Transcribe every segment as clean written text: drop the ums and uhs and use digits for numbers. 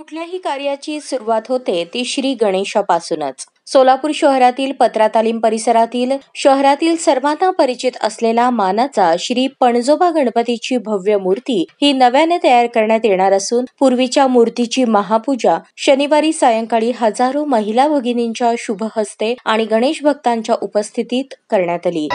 कुठल्याही कार्याची सुरुवात होते ती श्री गणेशापासूनच। सोलापूर शहरातील पत्रा तालीम परिसरातील शहरातील सर्वांना परिचित असलेला मानाचा श्री पणजोबा गणपतीची भव्य मूर्ती ही नव्याने तयार करण्यात येणार असून पूर्वीच्या मूर्तीची महापूजा शनिवारी सायंकाळी हजारो महिला भगिनींच्या शुभ हस्ते आणि गणेश भक्तांच्या उपस्थितीत करण्यात आली।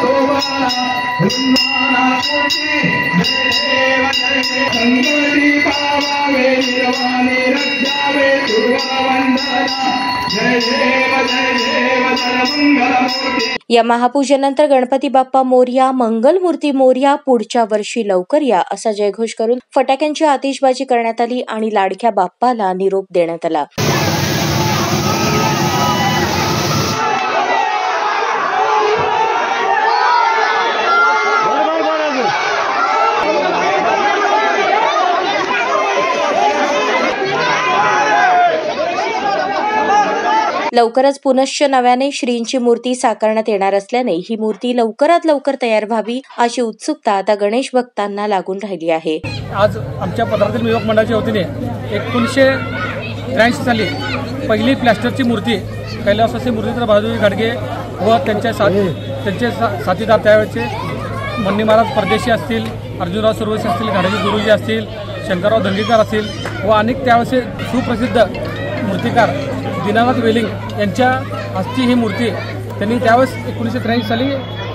या महापूजेनंतर गणपती बाप्पा मोरया, मंगल मूर्ती मोरया, पुढच्या वर्षी लवकर या असा जयघोष करून फटाक्यांची आतिषबाजी करण्यात आली आणि लाडक्या बाप्पाला निरोप देण्यात आला। लवकरच पुनश्च नव्याने श्रींची मूर्ती साकारण्यात येणार असल्याने ही मूर्ती लवकरात लवकर तयार व्हावी अशी उत्सुकता आता गणेश भक्तांना लागून राहिली आहे। आज आमच्या पत्रातील युवक मंडळाच्या वतीने 1983 साली पहिली प्लॅस्टरची मूर्ती कैलासवासी मुरलीधर बहादुर घाडगे व त्यांचे साथीदार त्यावेळेचे मन्नी महाराज परदेशी असतील, अर्जुनराव सुरवशी असतील, घाडगे गुरुजी असतील, शंकरराव धंगेकर असतील व अनेक त्यावेळेचे सुप्रसिद्ध मूर्तिकार दीनानाथ वेलिंग यांच्या हस्ती ही मूर्ती त्यांनी त्यावेळेस 1983 साली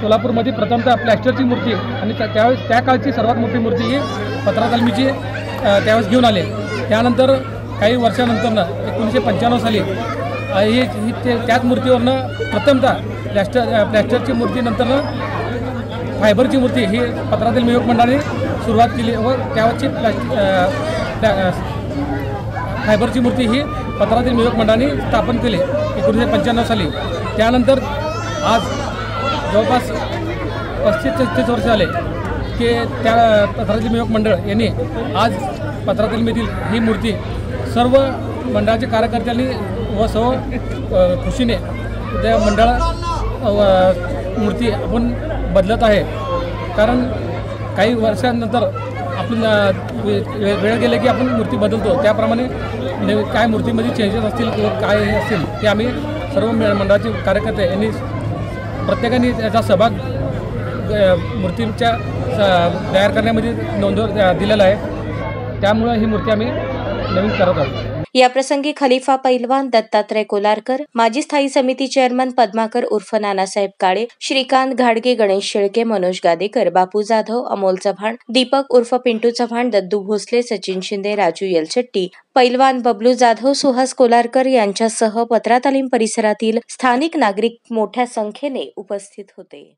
सोलापूरमध्ये प्रथमतः प्लॅस्टरची मूर्ती आणि त्यावेळेस त्या काळची सर्वात मोठी मूर्ती ही पत्रा तालमीची त्यावेळेस घेऊन आले। त्यानंतर काही वर्षानंतर 1995 साली ही त्याच मूर्तीवरनं प्रथमतः प्लॅस्टरची मूर्ती नंतर फायबरची मूर्ती ही पत्रा तालीम युवक मंडळाने सुरुवात केली व त्यावेळची फायबरची मूर्ती ही पत्रातील युवक मंडळाने स्थापन केली 1995 साली। त्यानंतर आज जवळपास 35-36 वर्ष झाले की त्या पत्रातील युवक मंडळ यांनी आज पत्रातालीमधील ही मूर्ती सर्व मंडळाच्या कार्यकर्त्यांनी व सर्व खुशीने त्या मूर्ती आपण बदलत आहे। कारण काही वर्षांनंतर आपण वेळ गेले की आपण मूर्ती बदलतो, त्याप्रमाणे काय मूर्तीमध्ये चेंजेस असतील किंवा काय असतील ते आम्ही सर्व मंडळाचे कार्यकर्ते यांनी प्रत्येकाने त्याचा सहभाग मूर्तीच्या तयार करण्यामध्ये दिलेला आहे। त्यामुळे ही मूर्ती आम्ही नवीन करत आहोत। या प्रसंगी खलिफा पैलवान दत्तात्रय कोलारकर, माजी स्थायी समिती चेअरमन पद्माकर उर्फ नानासाहेब काळे, श्रीकांत घाडगे, गणेश शेळके, मनोज गादेकर, बापू जाधव, अमोल चव्हाण, दीपक उर्फ पिंटू चव्हाण, दद्दू भोसले, सचिन शिंदे, राजू येलशेट्टी, पैलवान बबलू जाधव, सुहास कोलारकर यांच्यासह पत्रा तालीम परिसरातील स्थानिक नागरिक मोठ्या संख्येने उपस्थित होते।